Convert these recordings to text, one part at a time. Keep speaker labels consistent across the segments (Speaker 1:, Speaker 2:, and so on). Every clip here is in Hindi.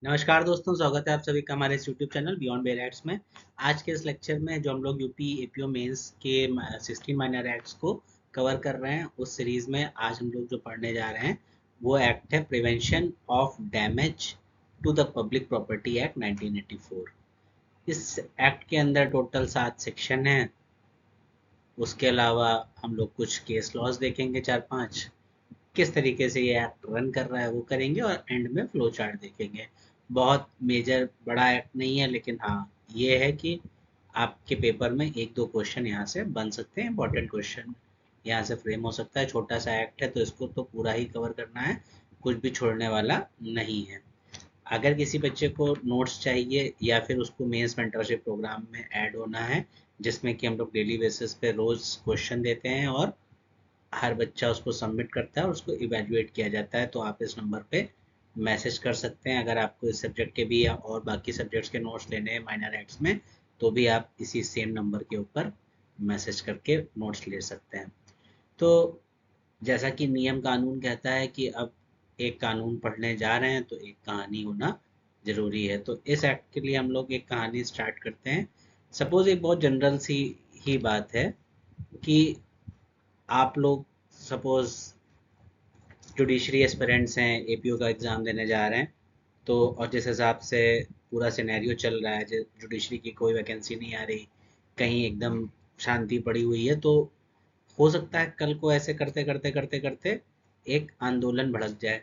Speaker 1: नमस्कार दोस्तों, स्वागत है आप सभी का हमारे इस YouTube channel beyond bear acts में। आज के इस लेक्चर में जो हम लोग यूपी एपीओ मेंस के 16 माइनर एक्ट्स को कवर कर रहे हैं, उस सीरीज में आज हम लोग जो पढ़ने जा रहे हैं वो एक्ट है prevention of damage to the public property act 1984। इस एक्ट के अंदर टोटल 7 सेक्शन हैं। उसके अलावा हम लोग कुछ केस लॉज देखेंगे, 4-5। किस तरीके से ये एक्ट रन कर रहा है वो करेंगे और एंड में फ्लो चार्ट देखेंगे। बहुत मेजर बड़ा एक्ट नहीं है, लेकिन हाँ ये है कि आपके पेपर में एक दो क्वेश्चन यहाँ से बन सकते हैं, इंपॉर्टेंट क्वेश्चन यहाँ से फ्रेम हो सकता है। छोटा सा एक्ट है तो इसको तो पूरा ही कवर करना है, कुछ भी छोड़ने वाला नहीं है। अगर किसी बच्चे को नोट्स चाहिए या फिर उसको मेंस मेंटरशिप प्रोग्राम में ऐड होना है, जिसमें कि हम लोग डेली बेसिस पे रोज क्वेश्चन देते हैं और हर बच्चा उसको सबमिट करता है और उसको इवेल्युएट किया जाता है, तो आप इस नंबर पे मैसेज कर सकते हैं। अगर आपको इस सब्जेक्ट के भी या और बाकी सब्जेक्ट्स के नोट्स लेने हैं माइनर एक्ट्स में, तो भी आप इसी सेम नंबर के ऊपर मैसेज करके नोट्स ले सकते हैं। तो जैसा कि नियम कानून कहता है कि अब एक कानून पढ़ने जा रहे हैं तो एक कहानी होना जरूरी है। तो इस एक्ट के लिए हम लोग एक कहानी स्टार्ट करते हैं। सपोज एक बहुत जनरल सी ही बात है कि आप लोग सपोज जुडिशरी एस्पिरेंट्स हैं, एपीओ का एग्ज़ाम देने जा रहे हैं। तो और जिस हिसाब से पूरा सिनेरियो चल रहा है, जुडिशरी की कोई वैकेंसी नहीं आ रही, कहीं एकदम शांति पड़ी हुई है, तो हो सकता है कल को ऐसे करते करते करते करते एक आंदोलन भड़क जाए।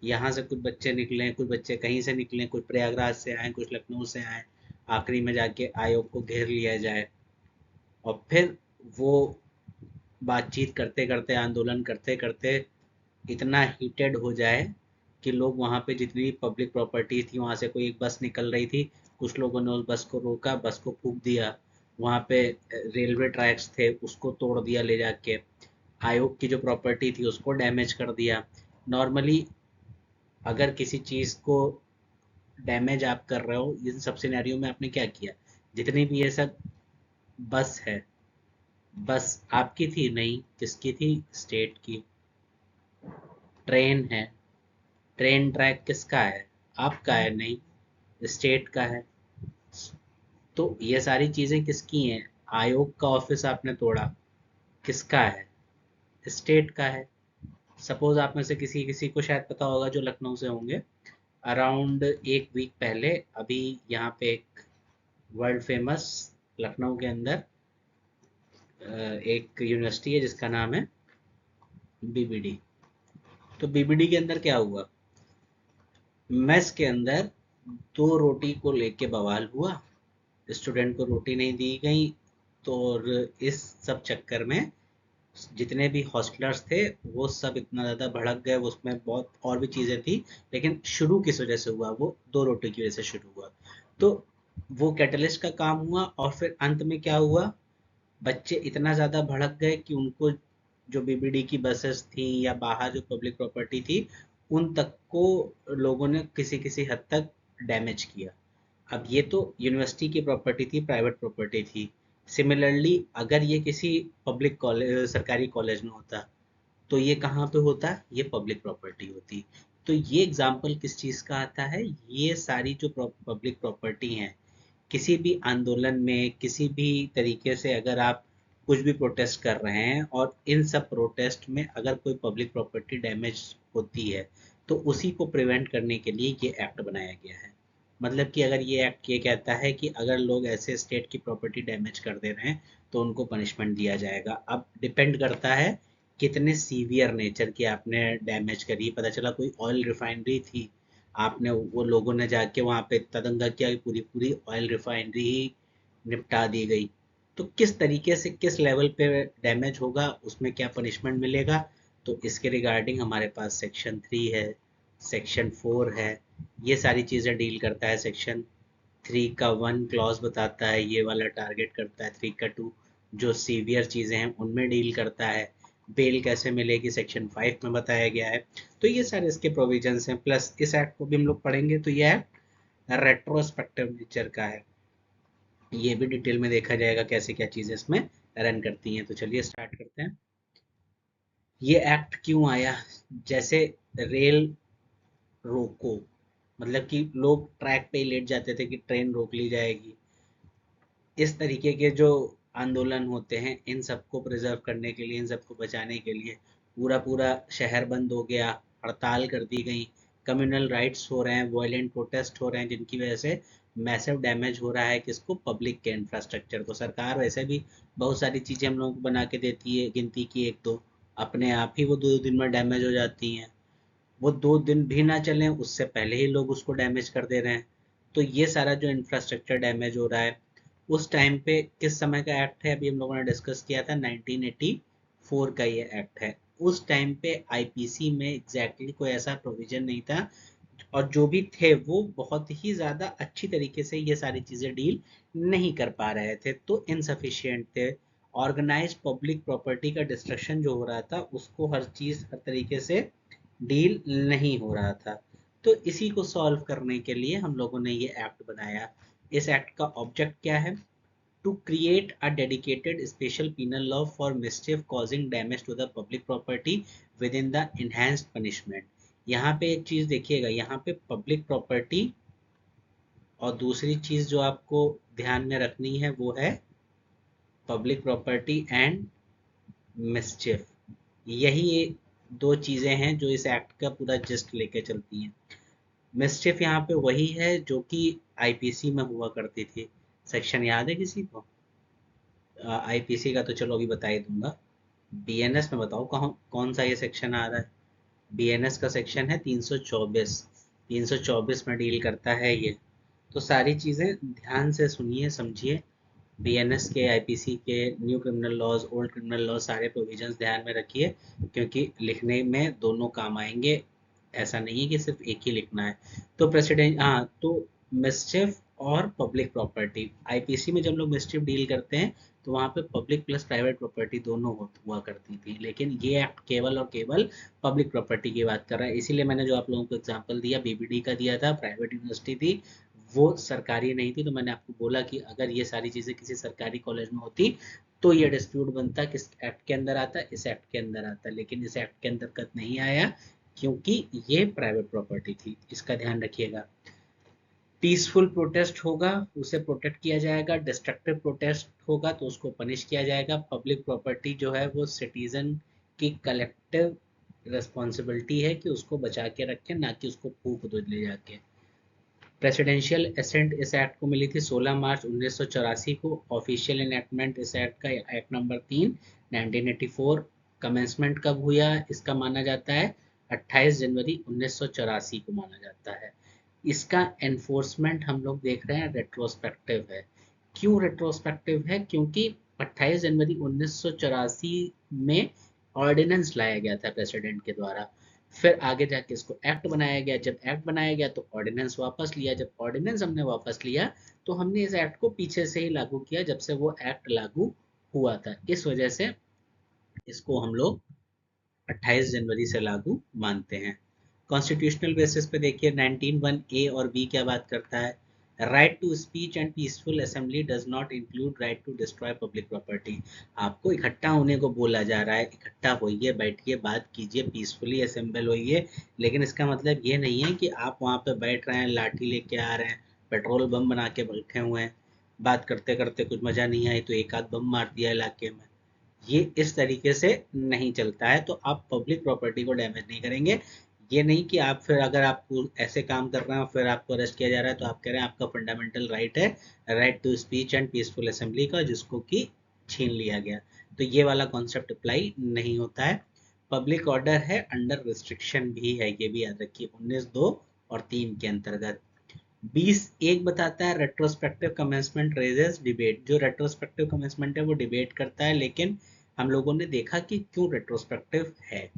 Speaker 1: यहाँ से कुछ बच्चे निकलें, कुछ बच्चे कहीं से निकलें, कुछ प्रयागराज से आए, कुछ लखनऊ से आए, आखिरी में जाके आयोग को घेर लिया जाए और फिर वो बातचीत करते करते, आंदोलन करते करते इतना हीटेड हो जाए कि लोग वहाँ पे जितनी पब्लिक प्रॉपर्टी थी, वहाँ से कोई एक बस निकल रही थी, कुछ लोगों ने उस बस को रोका, बस को फूंक दिया। वहाँ पे रेलवे ट्रैक्स थे, उसको तोड़ दिया ले जाके। आयोग की जो प्रॉपर्टी थी उसको डैमेज कर दिया। नॉर्मली अगर किसी चीज़ को डैमेज आप कर रहे हो, इन सब सिनेरियो में आपने क्या किया? जितनी भी ये सब बस है, बस आपकी थी नहीं, किसकी थी? स्टेट की। ट्रेन है, ट्रेन ट्रैक किसका है? आपका है नहीं, स्टेट का है। तो ये सारी चीजें किसकी हैं? आयोग का ऑफिस आपने तोड़ा, किसका है? स्टेट का है। सपोज आप में से किसी किसी को शायद पता होगा जो लखनऊ से होंगे, अराउंड एक वीक पहले अभी यहाँ पे एक वर्ल्ड फेमस लखनऊ के अंदर एक यूनिवर्सिटी है जिसका नाम है बीबीडी। तो बीबीडी के अंदर क्या हुआ? मेस के अंदर दो रोटी को लेके बवाल हुआ, स्टूडेंट को रोटी नहीं दी गई। तो और इस सब चक्कर में जितने भी हॉस्टलर्स थे वो सब इतना ज़्यादा भड़क गए। उसमें बहुत और भी चीज़ें थी, लेकिन शुरू किस वजह से हुआ? वो दो रोटी की वजह से शुरू हुआ। तो वो कैटलिस्ट का काम हुआ और फिर अंत में क्या हुआ? बच्चे इतना ज़्यादा भड़क गए कि उनको जो बीबीडी की बसेस थी या बाहर जो पब्लिक प्रॉपर्टी थी, उन तक को लोगों ने किसी किसी हद तक डैमेज किया। अब ये तो यूनिवर्सिटी की प्रॉपर्टी थी, प्राइवेट प्रॉपर्टी थी। सिमिलरली अगर ये किसी पब्लिक कॉलेज, सरकारी कॉलेज में होता, तो ये कहाँ पे होता? ये पब्लिक प्रॉपर्टी होती। तो ये एग्जाम्पल किस चीज़ का आता है? ये सारी जो पब्लिक प्रॉपर्टी हैं, किसी भी आंदोलन में, किसी भी तरीके से अगर आप कुछ भी प्रोटेस्ट कर रहे हैं और इन सब प्रोटेस्ट में अगर कोई पब्लिक प्रॉपर्टी डैमेज होती है, तो उसी को प्रिवेंट करने के लिए ये एक्ट बनाया गया है। मतलब कि अगर ये एक्ट ये कहता है कि अगर लोग ऐसे स्टेट की प्रॉपर्टी डैमेज कर दे रहे हैं तो उनको पनिशमेंट दिया जाएगा। अब डिपेंड करता है कितने सीवियर नेचर की आपने डैमेज करी। पता चला कोई ऑयल रिफाइनरी थी, आपने वो लोगों ने जाके वहाँ पे इतना दंगा किया कि पूरी पूरी ऑयल रिफाइनरी ही निपटा दी गई। तो किस तरीके से किस लेवल पे डैमेज होगा, उसमें क्या पनिशमेंट मिलेगा? तो इसके रिगार्डिंग हमारे पास सेक्शन 3 है, सेक्शन 4 है। ये सारी चीज़ें डील करता है। सेक्शन 3 का 1 क्लॉज बताता है ये वाला टारगेट करता है, 3 का 2 जो सीवियर चीज़ें हैं उनमें डील करता है। बेल कैसे मिलेगी सेक्शन 5 में बताया गया है। तो ये सारे इसके प्रोविजंस हैं, प्लस इस एक्ट को भी हम लोग पढ़ेंगे तो ये एक्ट रेट्रोस्पेक्टिव नेचर का है। ये भी डिटेल में देखा जाएगा कैसे क्या चीज़ें इसमें रन करती हैं। तो चलिए स्टार्ट करते हैं। ये एक्ट क्यों आया? जैसे रेल रोको, मतलब कि लोग ट्रैक पे ही लेट जाते थे कि ट्रेन रोक ली जाएगी। इस तरीके के जो आंदोलन होते हैं, इन सबको प्रिजर्व करने के लिए, इन सबको बचाने के लिए पूरा पूरा शहर बंद हो गया, हड़ताल कर दी गई, कम्युनल राइट्स हो रहे हैं, वायलेंट प्रोटेस्ट हो रहे हैं, जिनकी वजह से मैसिव डैमेज हो रहा है किसको, पब्लिक के इंफ्रास्ट्रक्चर को। सरकार वैसे भी बहुत सारी चीज़ें हम लोगों को बना के देती है, गिनती की एक दो, अपने आप ही वो 2 दिन में डैमेज हो जाती हैं। वो 2 दिन भी ना चलें उससे पहले ही लोग उसको डैमेज कर दे रहे हैं। तो ये सारा जो इंफ्रास्ट्रक्चर डैमेज हो रहा है, उस टाइम पे किस समय का एक्ट है, अभी हम लोगों ने डिस्कस किया था, 1984 का ये एक्ट है। उस टाइम पे आईपीसी में एग्जैक्टली कोई ऐसा प्रोविजन नहीं था, और जो भी थे वो बहुत ही ज़्यादा अच्छी तरीके से ये सारी चीज़ें डील नहीं कर पा रहे थे, तो इनसफिशिएंट थे। ऑर्गेनाइज्ड पब्लिक प्रॉपर्टी का डिस्ट्रक्शन जो हो रहा था, उसको हर चीज़ हर तरीके से डील नहीं हो रहा था। तो इसी को सॉल्व करने के लिए हम लोगों ने ये एक्ट बनाया। इस एक्ट का ऑब्जेक्ट क्या है? To create a dedicated special penal law for mischief causing damage to the public property within the enhanced punishment। यहाँ पे एक चीज देखिएगा, यहाँ पे पब्लिक प्रॉपर्टी, और दूसरी चीज जो आपको ध्यान में रखनी है वो है पब्लिक प्रॉपर्टी एंड मिस्चिफ। यही दो चीजें हैं जो इस एक्ट का पूरा जस्ट लेके चलती हैं। मिस्चिफ यहाँ पे वही है जो कि आईपीसी में हुआ करती थी। सेक्शन याद है किसी को? आईपीसी का तो चलो अभी बता ही दूंगा। बीएनएस में बताओ कौन कौन सा ये सेक्शन आ रहा है? बीएनएस का सेक्शन है 324। 324 में डील करता है ये। तो सारी चीज़ें ध्यान से सुनिए, समझिए। बीएनएस के, आईपीसी के, new criminal laws, old criminal laws, सारे प्रोविजंस ध्यान में रखिए, क्योंकि लिखने में दोनों काम आएंगे। ऐसा नहीं है कि सिर्फ एक ही लिखना है। तो प्रेसिडेंट, हाँ, तो मिस्चिफ और पब्लिक प्रॉपर्टी, आईपीसी में जब लोग मिस्चिफ डील करते हैं तो वहाँ पे पब्लिक प्लस प्राइवेट प्रॉपर्टी दोनों हुआ करती थी, लेकिन ये एक्ट केवल और केवल पब्लिक प्रॉपर्टी की बात कर रहा है। इसीलिए मैंने जो आप लोगों को एग्जांपल दिया, बीबीडी का दिया था, प्राइवेट यूनिवर्सिटी थी, वो सरकारी नहीं थी। तो मैंने आपको बोला कि अगर ये सारी चीज़ें किसी सरकारी कॉलेज में होती तो ये डिस्प्यूट बनता, किस एक्ट के अंदर आता, इस एक्ट के अंदर आता, लेकिन इस एक्ट के अंतर्गत नहीं आया, क्योंकि ये प्राइवेट प्रॉपर्टी थी। इसका ध्यान रखिएगा। पीसफुल प्रोटेस्ट होगा, उसे प्रोटेक्ट किया जाएगा। डिस्ट्रक्टिव प्रोटेस्ट होगा तो उसको पनिश किया जाएगा। पब्लिक प्रॉपर्टी जो है वो सिटीजन की कलेक्टिव रिस्पॉन्सिबिलिटी है कि उसको बचा के रखें, ना कि उसको फूक दो ले जाके। प्रेसिडेंशियल एसेंट इस एक्ट को मिली थी 16 मार्च 1984 को। ऑफिशियल इनएक्टमेंट इस एक्ट का एक्ट नंबर 3 1984। कमेंसमेंट कब हुआ इसका माना जाता है? 28 जनवरी 1984 को माना जाता है। इसका एनफोर्समेंट हम लोग देख रहे हैं रेट्रोस्पेक्टिव है। क्यों रेट्रोस्पेक्टिव है? क्योंकि 28 जनवरी 1984 में ऑर्डिनेंस लाया गया था प्रेसिडेंट के द्वारा, फिर आगे जाके इसको एक्ट बनाया गया। जब एक्ट बनाया गया तो ऑर्डिनेंस वापस लिया, जब ऑर्डिनेंस हमने वापस लिया तो हमने इस एक्ट को पीछे से ही लागू किया जब से वो एक्ट लागू हुआ था। इस वजह से इसको हम लोग 28 जनवरी से लागू मानते हैं। कॉन्स्टिट्यूशनल बेसिस पे देखिए 19(1) ए और बी क्या बात करता है? Right to speech and peaceful assembly does not include right to destroy public property. आपको इकट्ठा होने को बोला जा रहा है, इकट्ठा होइए, बैठिए, बात कीजिए, पीसफुली असेंबल होइए, लेकिन इसका मतलब ये नहीं है कि आप वहाँ पे बैठ रहे हैं, लाठी लेके आ रहे हैं, पेट्रोल बम बना के बैठे हुए हैं, बात करते करते कुछ मजा नहीं आई तो एक आध बम मार दिया इलाके में। ये इस तरीके से नहीं चलता है। तो आप पब्लिक प्रॉपर्टी को डैमेज नहीं करेंगे। ये नहीं कि आप फिर अगर आपको ऐसे काम कर रहे हैं और फिर आपको अरेस्ट किया जा रहा है तो आप कह रहे हैं आपका फंडामेंटल राइट है, right to speech and peaceful assembly का, जिसको कि छीन लिया गया। तो ये वाला कॉन्सेप्ट अप्लाई नहीं होता है। पब्लिक ऑर्डर है, अंडर रिस्ट्रिक्शन भी है, ये भी याद रखिए 19(2) और 3 के अंतर्गत। 20(1) बताता है रेट्रोस्पेक्टिव कमेंसमेंट रेजेस डिबेट। जो रेट्रोस्पेक्टिव कमेंसमेंट है वो डिबेट करता है, लेकिन हम लोगों ने देखा कि क्यों रेट्रोस्पेक्टिव है,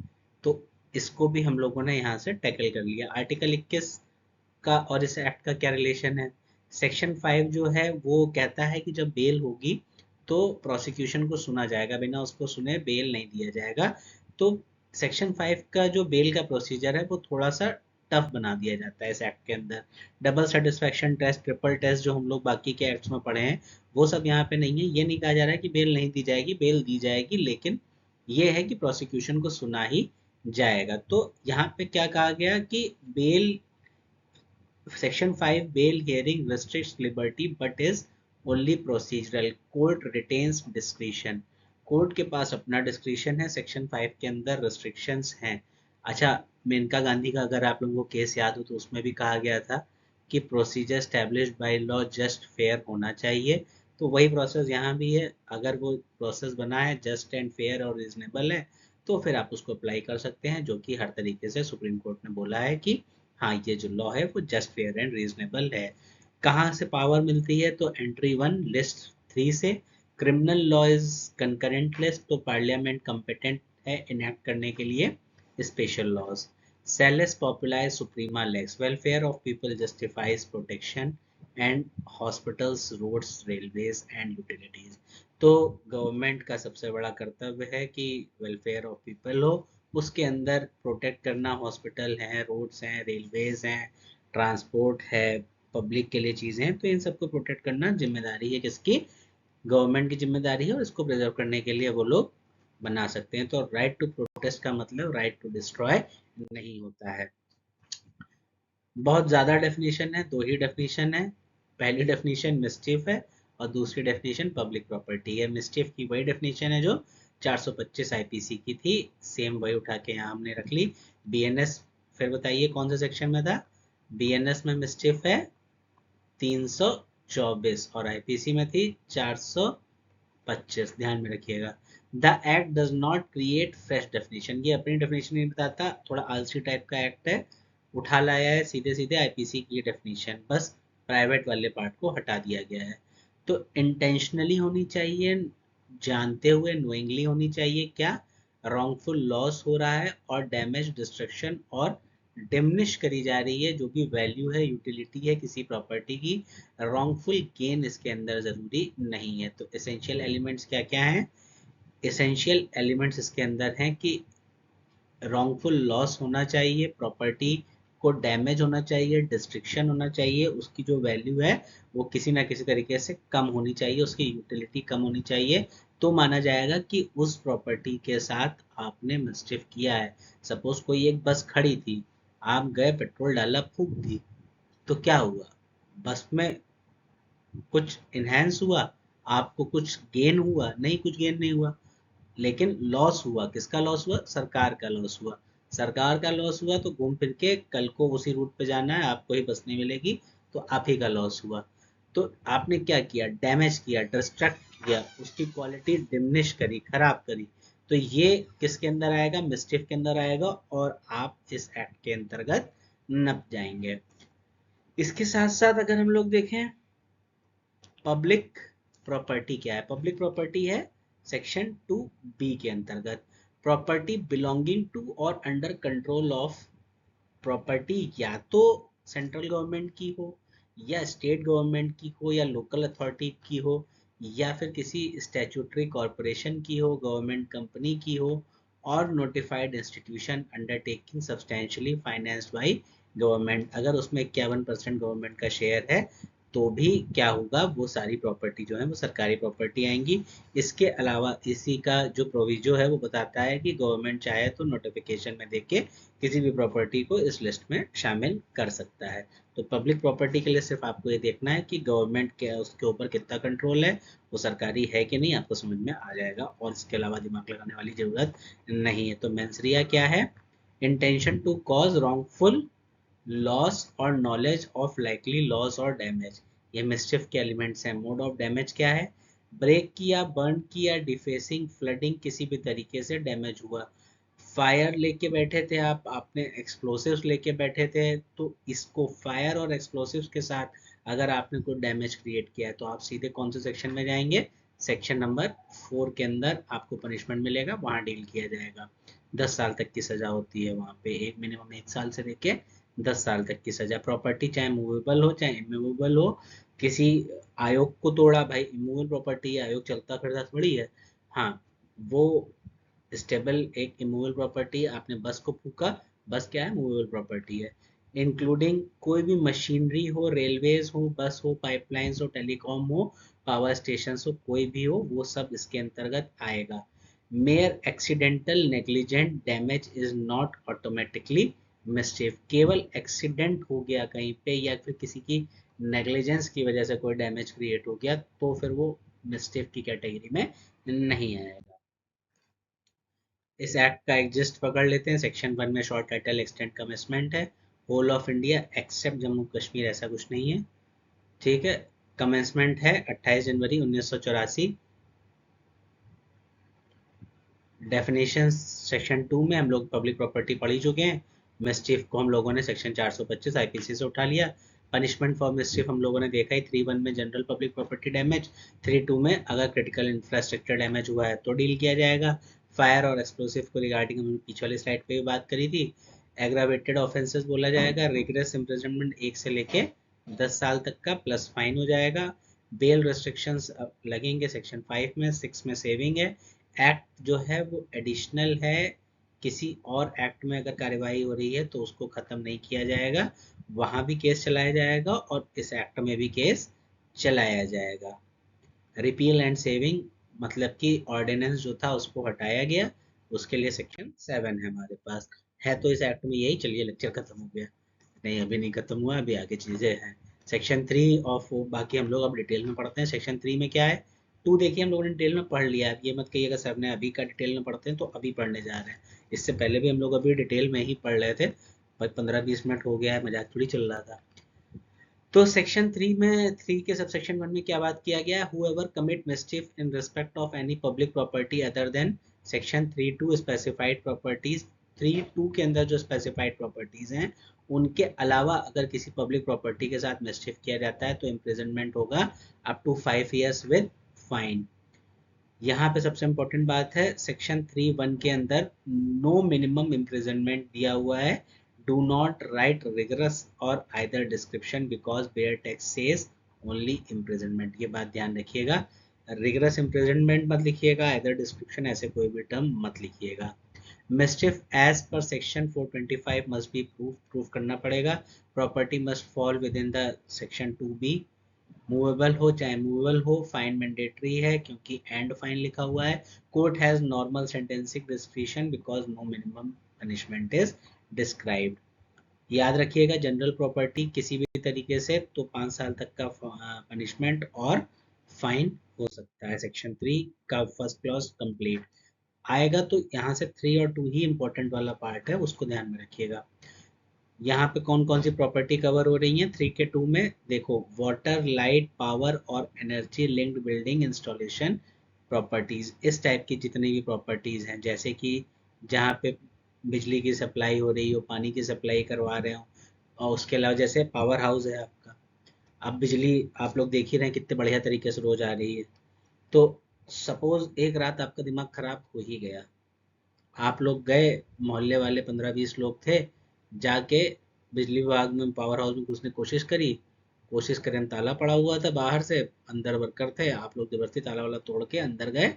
Speaker 1: तो इसको भी हम लोगों ने यहाँ से टैकल कर लिया। आर्टिकल 21 का और इस एक्ट का क्या रिलेशन है? सेक्शन 5 जो है वो कहता है कि जब बेल होगी तो प्रोसिक्यूशन को सुना जाएगा, बिना उसको सुने बेल नहीं दिया जाएगा। तो सेक्शन 5 का जो बेल का प्रोसीजर है वो थोड़ा सा टफ बना दिया जाता है इस एक्ट के अंदर। Double satisfaction test, triple test जो हम लोग बाकी के एक्ट्स में पढ़े हैं, वो सब यहाँ पे नहीं है। ये नहीं कहा जा रहा है कि बेल नहीं दी जाएगी, बेल दी जाएगी, लेकिन ये है कि प्रोसिक्यूशन को सुना ही जाएगा। तो यहाँ पे क्या कहा गया कि bail section 5 bail hearing restricts liberty but is only procedural, court retains discretion, court के पास अपना डिस्क्रिशन है, सेक्शन 5 के अंदर रिस्ट्रिक्शंस हैं। अच्छा, मेनका गांधी का अगर आप लोगों को केस याद हो तो उसमें भी कहा गया था कि procedure established by law just fair होना चाहिए, तो वही प्रोसेस यहाँ भी है। अगर वो प्रोसेस बना है जस्ट एंड फेयर और रीजनेबल है तो फिर आप उसको अप्लाई कर सकते हैं, जो कि हर तरीके से सुप्रीम कोर्ट ने बोला है कि हाँ ये जो लॉ है वो जस्ट फेयर एंड रीजनेबल है। कहाँ से पावर मिलती है, तो एंट्री 1 लिस्ट 3 से। Criminal law is concurrent list, तो पार्लियामेंट कंपिटेंट है इनैक्ट करने के लिए स्पेशल लॉज। सेलेस पॉपुलाइज सुप्रीमा लेक्स, welfare of people justifies protection and hospitals roads railways and utilities, तो गवर्नमेंट का सबसे बड़ा कर्तव्य है कि वेलफेयर ऑफ पीपल हो, उसके अंदर प्रोटेक्ट करना, हॉस्पिटल हैं, रोड्स हैं, रेलवेज हैं, ट्रांसपोर्ट है, पब्लिक के लिए चीज़ें हैं, तो इन सबको प्रोटेक्ट करना जिम्मेदारी है किसकी, गवर्नमेंट की जिम्मेदारी है, और इसको प्रिजर्व करने के लिए वो लोग बना सकते हैं। तो राइट टू प्रोटेस्ट का मतलब राइट टू डिस्ट्रॉय नहीं होता है। बहुत ज़्यादा डेफिनेशन है, दो ही डेफिनेशन है। पहली डेफिनेशन मिस्चिफ है और दूसरी डेफिनेशन पब्लिक प्रॉपर्टी है। मिस्चिफ की वही डेफिनेशन है जो 425 आईपीसी की थी, सेम वही उठा के यहाँ हमने रख ली। बीएनएस फिर बताइए कौन से सेक्शन में था, बीएनएस में मिस्चिफ है 324 और आईपीसी में थी 425, ध्यान में रखिएगा। The act does not create fresh definition, ये अपनी डेफिनेशन नहीं बताता, थोड़ा आलसी टाइप का एक्ट है, उठा लाया है सीधे सीधे आईपीसी की डेफिनेशन, बस प्राइवेट वाले पार्ट को हटा दिया गया है। तो इंटेंशनली होनी चाहिए, जानते हुए नोइंगली होनी चाहिए, क्या रॉन्गफुल लॉस हो रहा है और डैमेज डिस्ट्रक्शन और डिमिनिश करी जा रही है जो भी वैल्यू है, यूटिलिटी है किसी प्रॉपर्टी की, रॉन्गफुल गेन इसके अंदर जरूरी नहीं है। तो एसेंशियल एलिमेंट्स क्या क्या हैं, एसेंशियल एलिमेंट्स इसके अंदर हैं कि रॉन्गफुल लॉस होना चाहिए, प्रॉपर्टी को डैमेज होना चाहिए, डिस्ट्रक्शन होना चाहिए, उसकी जो वैल्यू है वो किसी ना किसी तरीके से कम होनी चाहिए, उसकी यूटिलिटी कम होनी चाहिए, तो माना जाएगा कि उस प्रॉपर्टी के साथ आपने मिसचिफ किया है। सपोज कोई एक बस खड़ी थी, आप गए पेट्रोल डाला फूक दी, तो क्या हुआ, बस में कुछ इन्हेंस हुआ, आपको कुछ गेन हुआ नहीं, कुछ गेन नहीं हुआ, लेकिन लॉस हुआ, किसका लॉस हुआ, सरकार का लॉस हुआ। सरकार का लॉस हुआ तो घूम फिर के कल को उसी रूट पे जाना है, आपको ही बस नहीं मिलेगी, तो आप ही का लॉस हुआ। तो आपने क्या किया, डैमेज किया, डिस्ट्रक्ट किया, उसकी क्वालिटी डिमिनिश करी, खराब करी, तो ये किसके अंदर आएगा, मिस्टिफ के अंदर आएगा, और आप इस एक्ट के अंतर्गत नप जाएंगे। इसके साथ साथ अगर हम लोग देखें पब्लिक प्रॉपर्टी क्या है, पब्लिक प्रॉपर्टी है सेक्शन 2B के अंतर्गत, प्रॉपर्टी बिलोंगिंग टू और अंडर कंट्रोल ऑफ, प्रॉपर्टी या तो सेंट्रल गवर्नमेंट की हो या स्टेट गवर्नमेंट की हो या लोकल अथॉरिटी की हो या फिर किसी स्टैट्यूटरी कॉरपोरेशन की हो, गवर्नमेंट कंपनी की हो, और notified institution undertaking substantially financed by government, अगर उसमें 51% गवर्नमेंट का शेयर है तो भी क्या होगा, वो सारी प्रॉपर्टी जो है वो सरकारी प्रॉपर्टी आएंगी। इसके अलावा इसी का जो प्रोविजो है वो बताता है कि गवर्नमेंट चाहे तो नोटिफिकेशन में देके किसी भी प्रॉपर्टी को इस लिस्ट में शामिल कर सकता है। तो पब्लिक प्रॉपर्टी के लिए सिर्फ आपको ये देखना है कि गवर्नमेंट के उसके ऊपर कितना कंट्रोल है, वो सरकारी है कि नहीं, आपको समझ में आ जाएगा, और इसके अलावा दिमाग लगाने वाली जरूरत नहीं है। तो मेंसरिया क्या है, intention to cause wrongful loss और नॉलेज ऑफ लाइकली लॉस और डैमेज, ये मिस्चिफ के एलिमेंट्स हैं। मोड ऑफ डैमेज क्या है, ब्रेक किया, बर्न किया, डिफेसिंग, फ्लडिंग, किसी भी तरीके से डैमेज हुआ। फायर लेके बैठे थे आप, आपने एक्सप्लोसिव्स लेके बैठे थे, तो इसको फायर और एक्सप्लोसिव्स के साथ अगर आपने कोई डैमेज क्रिएट किया है तो आप सीधे कौन से सेक्शन में जाएंगे, सेक्शन नंबर 4 के अंदर आपको पनिशमेंट मिलेगा, वहां डील किया जाएगा। 10 साल तक की सजा होती है वहां पे, एक मिनिमम 1 साल से लेके 10 साल तक की सजा। प्रॉपर्टी चाहे मूवेबल हो चाहे इमूवेबल हो, किसी आयोग को तोड़ा, भाई इमूवेबल प्रॉपर्टी आयोग चलता फिरता थोड़ी है, हाँ वो स्टेबल एक इमूवेबल प्रॉपर्टी, आपने बस को फूका, बस क्या है, मूवेबल प्रॉपर्टी है। इंक्लूडिंग कोई भी मशीनरी हो, रेलवेज हो, बस हो, पाइपलाइंस हो, टेलीकॉम हो, पावर स्टेशन हो, कोई भी हो, वो सब इसके अंतर्गत आएगा। Mayor accidental negligent damage is not automatically mischief केवल एक्सीडेंट हो गया कहीं पे या फिर किसी की नेग्लिजेंस की वजह से कोई डैमेज क्रिएट हो गया तो फिर वो मिस्चिफ की कैटेगरी में नहीं आएगा। इस एक्ट का एग्जिस्ट पकड़ लेते हैं। सेक्शन 1 में शॉर्ट टाइटल एक्सटेंट कमिटमेंट है। Whole of India except Jammu Kashmir ऐसा कुछ नहीं है। ठीक है। कमेंसमेंट है 28 जनवरी 1984। डेफिनेशन सेक्शन 2 में हम लोग पब्लिक प्रॉपर्टी पढ़ ही चुके हैं। मिसचिफ को हम लोगों ने सेक्शन 425 आईपीसी से उठा लिया। पनिशमेंट फॉर मिसचिफ हम लोगों ने देखा ही 3(1) में जनरल पब्लिक प्रॉपर्टी डैमेज, 3(2) में अगर क्रिटिकल इंफ्रास्ट्रक्चर डैमेज हुआ है तो डील किया जाएगा। फायर और एक्सप्लोसिव को रिगार्डिंग हमने पीछे वाली स्लाइड पे भी बात करी थी। एग्रावेटेड ऑफेंसेस बोला जाएगा। रिगरस इम्प्रिजनमेंट 1 से लेके 10 साल तक का प्लस फाइन हो जाएगा। बेल रेस्ट्रिक्शंस लगेंगे सेक्शन 5 में। 6 में सेविंग है। एक्ट जो है वो एडिशनल है। किसी और एक्ट में अगर कार्यवाही हो रही है तो उसको खत्म नहीं किया जाएगा, वहां भी केस चलाया जाएगा और इस एक्ट में भी केस चलाया जाएगा। रिपील एंड सेविंग मतलब कि ऑर्डिनेंस जो था उसको हटाया गया, उसके लिए सेक्शन 7 है हमारे पास। है तो इस एक्ट में यही। चलिए लेक्चर खत्म हो गया। नहीं अभी नहीं खत्म हुआ, अभी आगे चीजें हैं। सेक्शन 3 ऑफ बाकी हम लोग अब डिटेल में पढ़ते हैं। सेक्शन 3 में क्या है। 2 देखिए हम लोगों ने डिटेल में पढ़ लिया है। ये मत कहिएगा सर ने अभी का डिटेल में पढ़ते हैं तो अभी पढ़ने जा रहे हैं। इससे पहले भी हम लोग अभी डिटेल में ही पढ़ रहे थे, पर 15-20 मिनट हो गया है, मजाक थोड़ी चल रहा था। तो सेक्शन 3 में 3 के सब सेक्शन 1 में क्या बात किया गया। Whoever commit mischief in respect of any public property other than section 3(2) specified properties. 3(2) के अंदर जो स्पेसिफाइड प्रॉपर्टीज हैं उनके अलावा अगर किसी पब्लिक प्रॉपर्टी के साथ मिसचिफ किया जाता है तो इम्प्रिजनमेंट होगा up to 5 years with fine. यहाँ पे सबसे इम्पोर्टेंट बात है सेक्शन 3(1) के अंदर नो मिनिमम इम्प्रिजनमेंट दिया हुआ है। डू नॉट राइट रिगरस और either description because bare text says only imprisonment. ये बात ध्यान रखिएगा। रिगरस इम्प्रिजनमेंट मत लिखिएगा, आइदर डिस्क्रिप्शन ऐसे कोई भी टर्म मत लिखिएगा। Mischief as per section 425 must be proof करना पड़ेगा। Property must fall with in the section 2B। Movable हो चाहे मूवेबल हो फाइन मैंडेटरी है क्योंकि एंड फाइन लिखा हुआ है। Court has normal sentencing discretion because no minimum punishment is described. याद रखिएगा जनरल प्रॉपर्टी किसी भी तरीके से तो 5 साल तक का पनिशमेंट और फाइन हो सकता है। सेक्शन 3 का फर्स्ट क्लॉज कंप्लीट आएगा तो यहाँ से 3 और 2 ही इंपॉर्टेंट वाला पार्ट है, उसको ध्यान में रखिएगा। यहाँ पे कौन कौन सी प्रॉपर्टी कवर हो रही है 3 के 2 में देखो। वाटर लाइट पावर और energy linked building installation properties, इस टाइप की जितनी भी प्रॉपर्टीज हैं जैसे कि जहाँ पे बिजली की सप्लाई हो रही हो, पानी की सप्लाई करवा रहे हो, और उसके अलावा जैसे पावर हाउस है आपका, अब बिजली आप लोग देख ही रहे हैं कितने बढ़िया तरीके से रोज आ रही है। तो सपोज एक रात आपका दिमाग खराब हो ही गया, आप लोग गए, मोहल्ले वाले 15-20 लोग थे, जाके बिजली विभाग में पावर हाउस में घुसने की कोशिश करी। कोशिश करें ताला पड़ा हुआ था बाहर से, अंदर वर्कर थे, आप लोग जबरदस्ती ताला वाला तोड़ के अंदर गए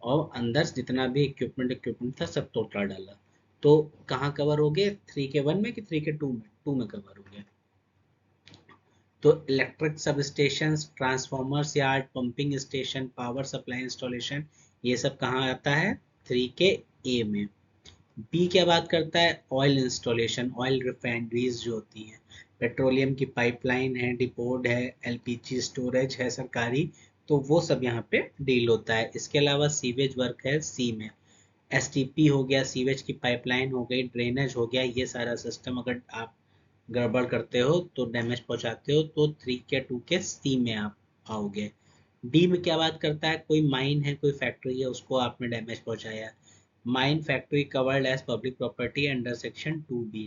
Speaker 1: और अंदर जितना भी इक्विपमेंट था सब तोड़ डाला। तो कहाँ कवर हो गए 3 के 1 में कि 3 के 2 में। 2 में कवर हो गया। तो electric sub station, transformers yard, pumping station, power supply installation, ये सब कहाँ आता है 3 के A में। बी क्या बात करता है ऑयल इंस्टॉलेशन, ऑयल रिफाइनरीज जो होती हैं, पेट्रोलियम की पाइपलाइन है, डिपोट है, एलपीजी स्टोरेज है सरकारी, तो वो सब यहाँ पे डील होता है। इसके अलावा सीवेज वर्क है सी में। एसटीपी हो गया, सीवेज की पाइपलाइन हो गई, ड्रेनेज हो गया, ये सारा सिस्टम अगर आप गड़बड़ करते हो तो डैमेज पहुंचाते हो तो 3 के 2 के C में आप आओगे। डी में क्या बात करता है कोई माइन है, कोई फैक्ट्री है, उसको आपने डैमेज पहुंचाया। Mine factory covered as public property under section 2B।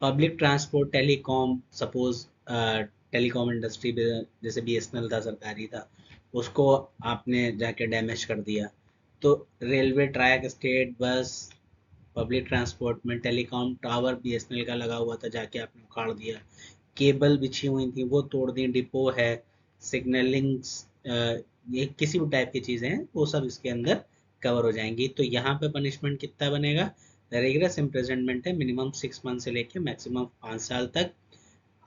Speaker 1: Public transport telecom, suppose telecom industry जैसे बीएसएनएल था सरकारी था, उसको आपने जाके डैमेज कर दिया। तो railway track, state bus, public transport में टेलीकॉम टावर बीएसएनएल का लगा हुआ था, जाके आपने उखाड़ दिया। केबल बिछी हुई थी वो तोड़ दी, डिपो है, सिग्नलिंग, ये किसी भी टाइप की चीजें हैं वो सब इसके अंदर कवर हो जाएंगी। तो यहाँ पे पनिशमेंट कितना बनेगा। रेगुलर इम्प्रिजनमेंट है मिनिमम 6 मंथ से लेके मैक्सिमम 5 साल तक।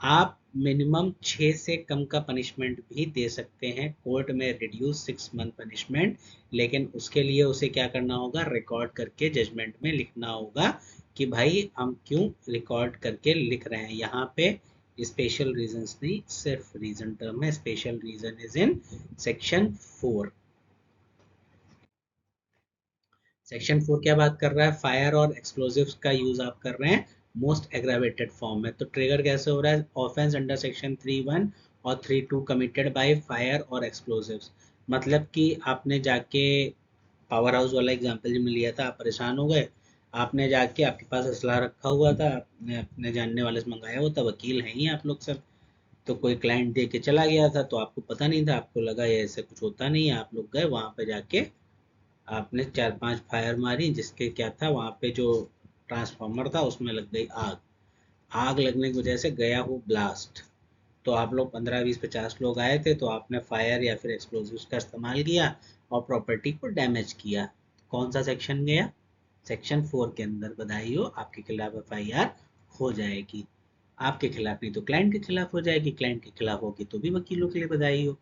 Speaker 1: आप मिनिमम 6 से कम का पनिशमेंट भी दे सकते हैं। कोर्ट में रिड्यूस 6 मंथ पनिशमेंट, लेकिन उसके लिए उसे क्या करना होगा रिकॉर्ड करके जजमेंट में लिखना होगा कि भाई हम क्यों रिकॉर्ड करके लिख रहे हैं। यहाँ पे स्पेशल रीजंस नहीं, सिर्फ रीजन टर्म है। Special reason is in section 4। Section 4 क्या बात कर रहा है? फायर और एक्सप्लोजिव्स का यूज आप कर रहे हैं मोस्ट एग्रावेटेड फॉर्म में। तो ट्रिगर कैसे हो रहा है? ऑफेंस अंडर सेक्शन 3(1) और 3(2) कमिटेड बाय फायर और एक्सप्लोजिव्स। मतलब कि आपने जाके पावर हाउस वाला एग्जांपल जो मैं लिया था, आप परेशान हो गए, आपने जाके, आपके पास असला रखा हुआ था, आपने अपने जानने वाले से मंगाया हुआ था, वकील हैं ही आप लोग सब। तो कोई क्लाइंट दे के चला गया था, तो आपको पता नहीं था, आपको लगा ये ऐसे कुछ होता नहीं है। आप लोग गए वहां पे, जाके आपने 4-5 फायर मारी, जिसके क्या था, वहां पे जो ट्रांसफार्मर था उसमें लग गई आग। आग लगने की वजह से गया वो ब्लास्ट। तो आप लोग 15-20-50 लोग आए थे, तो आपने फायर या फिर एक्सप्लोजिव्स का इस्तेमाल किया और प्रॉपर्टी को डैमेज किया। कौन सा सेक्शन गया? सेक्शन 4 के अंदर। बधाई हो, आपके खिलाफ एफआईआर हो जाएगी। आपके खिलाफ नहीं तो क्लाइंट के खिलाफ हो जाएगी, क्लाइंट के खिलाफ होगी तो भी वकीलों के लिए बधाई हो।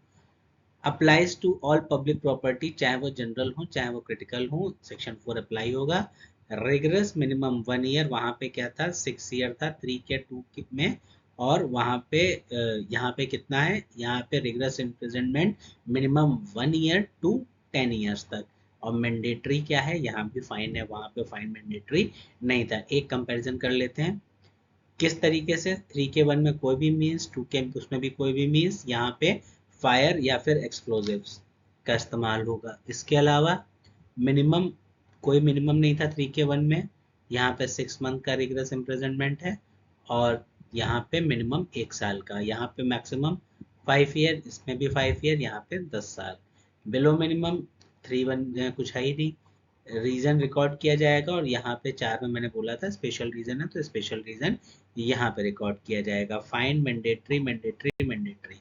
Speaker 1: Applies to all public property, चाहे वो जनरल हो चाहे वो क्रिटिकल हो, सेक्शन 4 अप्लाई होगा। रिगरस मिनिमम 1 ईयर, वहां पे क्या था, 6 ईयर था 3 के 2 में। और वहां पे यहाँ पे कितना है, यहाँ पे rigorous imprisonment minimum 1 year to 10 years तक। और मैंडेटरी क्या है, यहाँ भी फाइन है, वहां पे फाइन मैंडेटरी नहीं था। एक कंपैरिजन कर लेते हैं किस तरीके से। 3K1 में कोई भी मीन्स, 2K उसमें भी कोई भी मीन्स, यहाँ पे फायर या फिर एक्सप्लोजिव्स का इस्तेमाल होगा। इसके अलावा मिनिमम, कोई मिनिमम नहीं था 3K1 में। यहाँ पे 6 मंथ का रिगरस इम्प्रिजनमेंट है, और यहाँ पे मिनिमम 1 साल का। यहाँ पे मैक्सिमम 5 ईयर, इसमें भी 5 ईयर, यहाँ पे 10 साल। बिलो मिनिमम 3(1) कुछ है ही नहीं। रीजन रिकॉर्ड किया जाएगा, और यहाँ पे 4 में मैंने बोला था स्पेशल रीजन है, तो स्पेशल रीजन यहाँ पे रिकॉर्ड किया जाएगा। फाइन मैंडेटरी मैंडेटरी मैंडेटरी,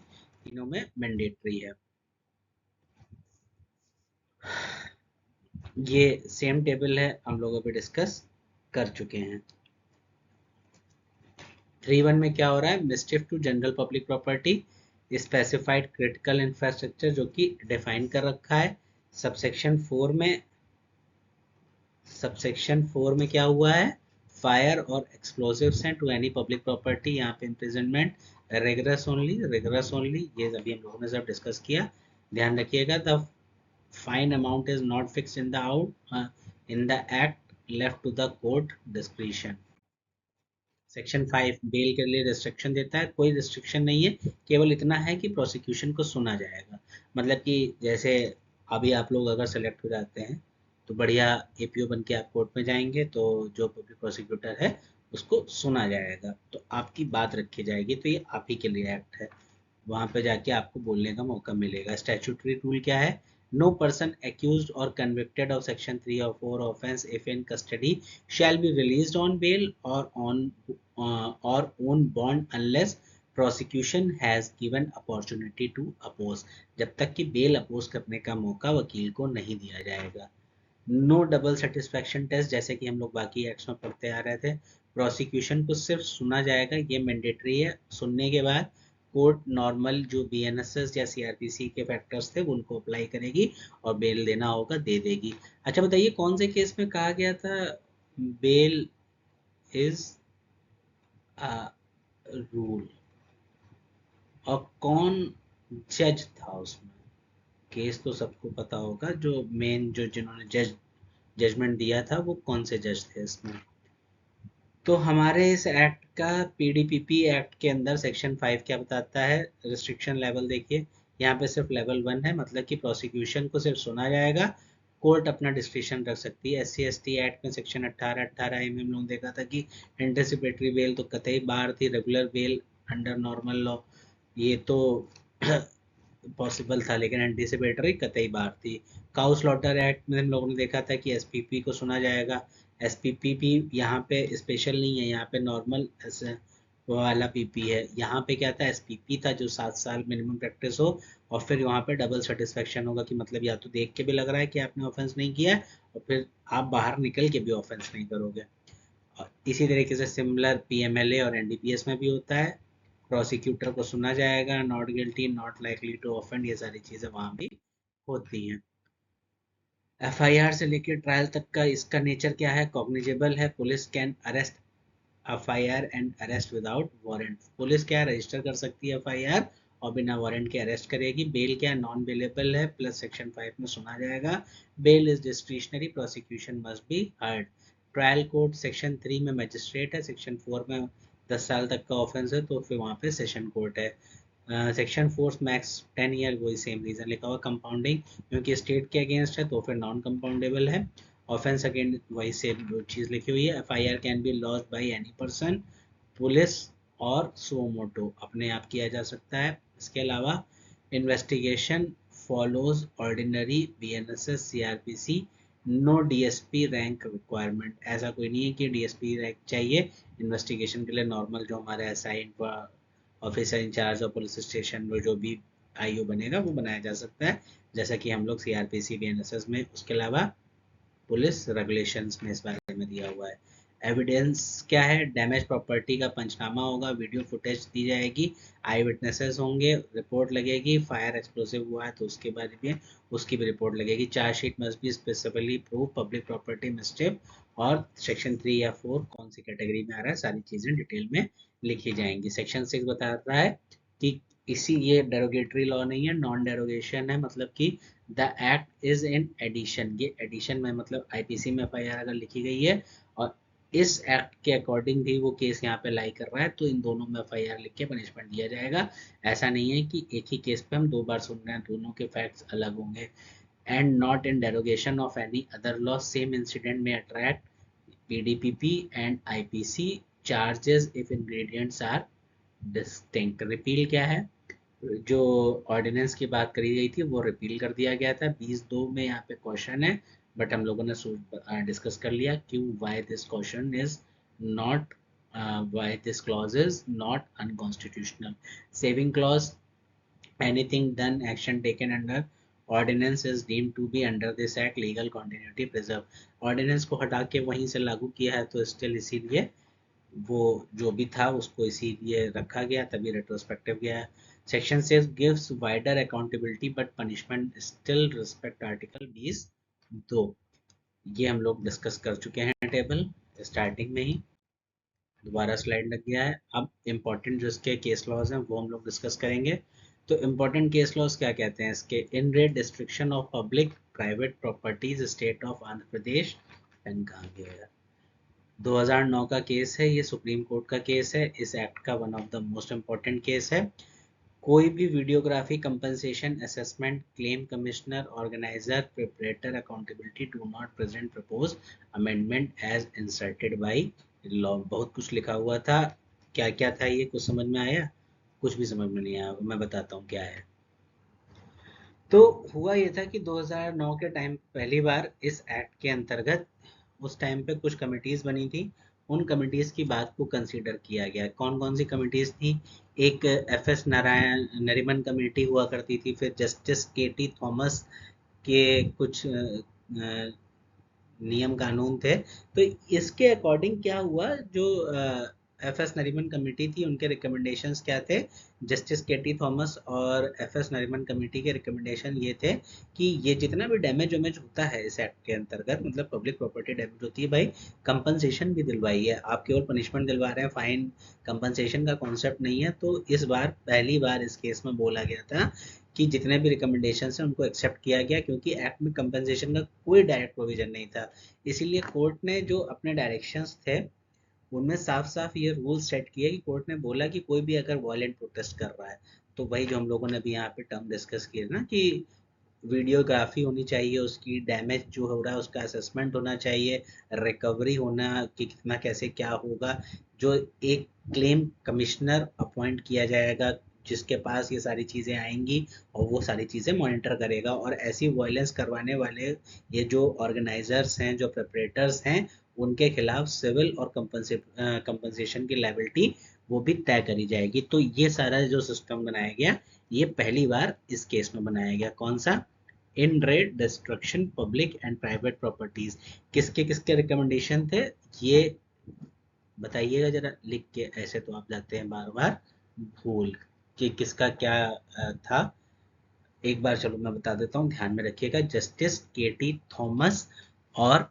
Speaker 1: तीनों में मैंडेटरी है। ये सेम टेबल है, हम लोग अभी डिस्कस कर चुके हैं। 3(1) में क्या हो रहा है? Mischief to general public property, specified critical infrastructure, जो कि डिफाइन कर रखा है। सबसेक्शन 4 में, सबसेक्शन 4 में क्या हुआ है? फायर और एक्सप्लोसिव्स हैं टू एनी पब्लिक प्रॉपर्टी। यहाँ पे imprisonment rigorous only, rigorous only, ये अभी हम लोगों ने सब डिस्कस किया। ध्यान रखिएगा, the fine amount is not fix in the in the act, left to the court discretion. Section 5 bail के लिए रिस्ट्रिक्शन देता है, कोई रिस्ट्रिक्शन नहीं है, केवल इतना है कि प्रोसिक्यूशन को सुना जाएगा। मतलब कि जैसे अभी आप लोग अगर सेलेक्ट हो जाते हैं, तो बढ़िया एपीओ बन के आप कोर्ट में जाएंगे, तो जो पब्लिक प्रोसिक्यूटर है उसको सुना जाएगा, तो आपकी बात रखी जाएगी। तो ये आप ही के लिए एक्ट है, वहां पे जाके आपको बोलने का मौका मिलेगा। स्टैट्यूटरी रूल क्या है? No person accused or convicted of section 3 or 4 offense if in custody shall be released on bail or on bond unless prosecution has given opportunity to oppose, जब तक कि बेल अपोज करने का मौका वकील को नहीं दिया जाएगा। नो डबल सेटिस्फैक्शन टेस्ट, जैसे कि हम लोग बाकी एक्ट्स में पढ़ते आ रहे थे, प्रोसिक्यूशन को सिर्फ सुना जाएगा, ये मैंडेटरी है। सुनने के बाद कोर्ट नॉर्मल जो बीएनएसएस या सीआरपीसी के फैक्टर्स थे उनको अप्लाई करेगी, और बेल देना होगा दे देगी। अच्छा बताइए, कौन से केस में कहा गया था बेल इज रूल, और कौन जज था उसमें? केस तो सबको पता होगा, जो मेन जो जिन्होंने जजमेंट दिया था वो कौन से जज थे इसमें। तो हमारे इस एक्ट का, पीडीपीपी एक्ट के अंदर सेक्शन 5 क्या बताता है? रिस्ट्रिक्शन लेवल देखिए, यहाँ पे सिर्फ लेवल 1 है, मतलब कि प्रोसिक्यूशन को सिर्फ सुना जाएगा, कोर्ट अपना डिस्क्रिप्शन रख सकती है। SC/ST एक्ट में सेक्शन 18 में हम लोग देखा था कि एंटिसिपेटरी बेल तो कतई बाहर थी, regular bell under normal law ये तो पॉसिबल था, लेकिन एंटीसिपेटरी कतई बाहर थी। काउ स्लॉटर एक्ट में हम लोगों ने देखा था कि एसपीपी को सुना जाएगा। एसपीपी भी यहाँ पे स्पेशल नहीं है, यहाँ पे नॉर्मल वाला पीपी है। यहाँ पे क्या था? एसपीपी था, जो 7 साल मिनिमम प्रैक्टिस हो, और फिर वहाँ पे डबल सेटिस्फेक्शन होगा, कि मतलब या तो देख के भी लग रहा है कि आपने ऑफेंस नहीं किया है, और फिर आप बाहर निकल के भी ऑफेंस नहीं करोगे। और इसी तरीके से सिमिलर पीएमएलए और एनडीपीएस में भी होता है, प्रोसिक्यूटर को सुना जाएगा, not guilty, not likely to offend, ये सारी चीज़ें वहाँ भी होती हैं। एफआईआर से लेकर ट्रायल तक का इसका नेचर क्या है? कॉग्निजेबल है, police can arrest FIR and arrest without warrant. Police क्या रजिस्टर कर सकती है एफआईआर और बिना वारंट के अरेस्ट करेगी। बेल क्या नॉन बेलेबल है, प्लस सेक्शन 5 में सुना जाएगा। Bail is discretionary, prosecution must be heard. Trial court section 3 में मजिस्ट्रेट है, सेक्शन 4 में 10 साल तक का ऑफेंस है तो फिर वहाँ पे सेशन कोर्ट है। सेक्शन 4 मैक्स 10 ईयर, वही सेम रीजन लिखा हुआ। कंपाउंडिंग क्योंकि स्टेट के अगेंस्ट है तो फिर नॉन कंपाउंडेबल है। ऑफेंस अगेन वही सेम चीज लिखी हुई है। FIR can be launch by any person, police और सो मोटो, अपने आप किया जा सकता है। इसके अलावा investigation follows ordinary BNSS CrPC, no DSP rank requirement. ऐसा कोई नहीं है कि डीएसपी रैंक चाहिए इन्वेस्टिगेशन के लिए। नॉर्मल जो हमारे एसआई ऑफिसर इंचार्ज और पुलिस स्टेशन में जो भी आईओ बनेगा वो बनाया जा सकता है, जैसा कि हम लोग सीआरपीसी बीएनएसएस में। उसके अलावा पुलिस रेगुलेशंस में इस बारे में दिया हुआ है। एविडेंस क्या है? डैमेज प्रॉपर्टी का पंचनामा होगा, वीडियो फुटेज दी जाएगी, आई विटनेसेस होंगे, रिपोर्ट लगेगी। फायर एक्सप्लोसिव हुआ है तो उसके बारे में उसकी भी रिपोर्ट लगेगी। Chargesheet must be specifically prove public property मिसचिफ, और सेक्शन 3 या 4 कौन सी कैटेगरी में आ रहा है सारी चीजें डिटेल में लिखी जाएंगी। सेक्शन 6 बता रहा है कि इसी ये डेरोगेटरी लॉ नहीं है, नॉन डेरोगेशन है, मतलब कि the act is in addition. ये एडिशन में मतलब आईपीसी में एफआईआर अगर लिखी गई है और इस एक्ट के अकॉर्डिंग भी वो केस यहाँ पे लाई कर रहा है तो इन दोनों में एफआईआर लिख के पनिशमेंट दिया जाएगा। ऐसा नहीं है कि एक ही केस पे हम 2 बार सुन रहे हैं, दोनों के फैक्ट्स अलग होंगे। And not in derogation of any other law, same incident में attract PDPP and IPC charges if ingredients are distinct. Repeal क्या है? जो ऑर्डिनेंस की बात करी गई थी वो रिपील कर दिया गया था। 20(2) में यहाँ पे क्वेश्चन है, बट हम लोगों ने डिस्कस कर लिया क्यों, why this question is not, why this clause is not unconstitutional. Saving clause, anything done, action taken under ordinance is deemed to be under this act legal continuity preserve। Ordinance को हटा के वहीं से लागू किया है तो स्टिल इसीलिए वो जो भी था उसको इसीलिए रखा गया, तभी रेट्रोस्पेक्टिव गया है। Section 6 gives wider accountability but punishment still respect article 20(2)। ये हम लोग डिस्कस कर चुके हैं टेबल स्टार्टिंग में ही, दोबारा स्लाइड लग गया है। अब इम्पोर्टेंट जो इसके केस लॉज हैं वो हम लोग डिस्कस करेंगे। तो इम्पोर्टेंट केस लॉज क्या कहते हैं इसके? In re destruction of public private properties state of Andhra Pradesh and कहाँ गया, 2009 का केस है ये, सुप्रीम कोर्ट का केस है, इस एक्ट का one of the most important case है। कोई भी videography compensation assessment claim commissioner organiser perpetrator accountability do not present propose amendment as inserted by law. बहुत कुछ लिखा हुआ था, क्या क्या था ये कुछ समझ में आया? कुछ भी समझ में नहीं आया, मैं बताता हूँ क्या है। तो हुआ ये था कि 2009 के टाइम पहली बार इस एक्ट के अंतर्गत उस टाइम पे कुछ कमिटीज बनी थी। उन कमिटीज की बात को कंसीडर किया गया। कौन कौन सी कमिटीज थी? एक F S Narayan Nariman committee हुआ करती थी, फिर जस्टिस के टी थॉमस के कुछ नियम कानून थे। तो इसके अकॉर्डिंग क्या हुआ, जो एफ एस नरीमन कमेटी थी उनके रिकमेंडेशंस क्या थे? जस्टिस के टी थॉमस और एफ एस नरीमन कमेटी के रिकमेंडेशन ये थे कि ये जितना भी डैमेज वेमेज होता है इस एक्ट के अंतर्गत, मतलब पब्लिक प्रॉपर्टी डैमेज होती है, भाई कंपनसेशन भी दिलवाइए। आप केवल पनिशमेंट दिलवा रहे हैं, फाइन कंपनसेशन का कॉन्सेप्ट नहीं है। तो इस बार पहली बार इस केस में बोला गया था कि जितने भी रिकमेंडेशन हैं उनको एक्सेप्ट किया गया, क्योंकि एक्ट में कंपनसेशन का कोई डायरेक्ट प्रोविजन नहीं था। इसीलिए कोर्ट ने जो अपने डायरेक्शंस थे उनमें साफ साफ ये रूल सेट किए कि कोर्ट ने बोला कि कोई भी अगर वायलेंट प्रोटेस्ट कर रहा है, तो वही जो हम लोगों ने अभी यहाँ पे टर्म डिस्कस किया ना कि वीडियोग्राफी होनी चाहिए, उसकी डैमेज जो हो रहा है उसका असेसमेंट होना चाहिए, रिकवरी होना कि कितना कैसे क्या होगा, जो एक क्लेम कमिश्नर अपॉइंट किया जाएगा जिसके पास ये सारी चीज़ें आएंगी और वो सारी चीज़ें मॉनिटर करेगा। और ऐसी वायलेंस करवाने वाले ये जो ऑर्गेनाइजर्स हैं, जो प्रिपरेटर्स हैं, उनके खिलाफ सिविल और कंपनसेशन की लायबिलिटी वो भी तय करी जाएगी। तो ये सारा जो सिस्टम बनाया गया ये पहली बार इस केस में बनाया गया। कौन सा? In red destruction public and private properties. किसके किसके रिकमेंडेशन थे ये बताइएगा जरा लिख के, ऐसे तो आप जाते हैं बार बार भूल कि किसका क्या था। एक बार चलो मैं बता देता हूँ, ध्यान में रखिएगा। Justice K.T.. थॉमस और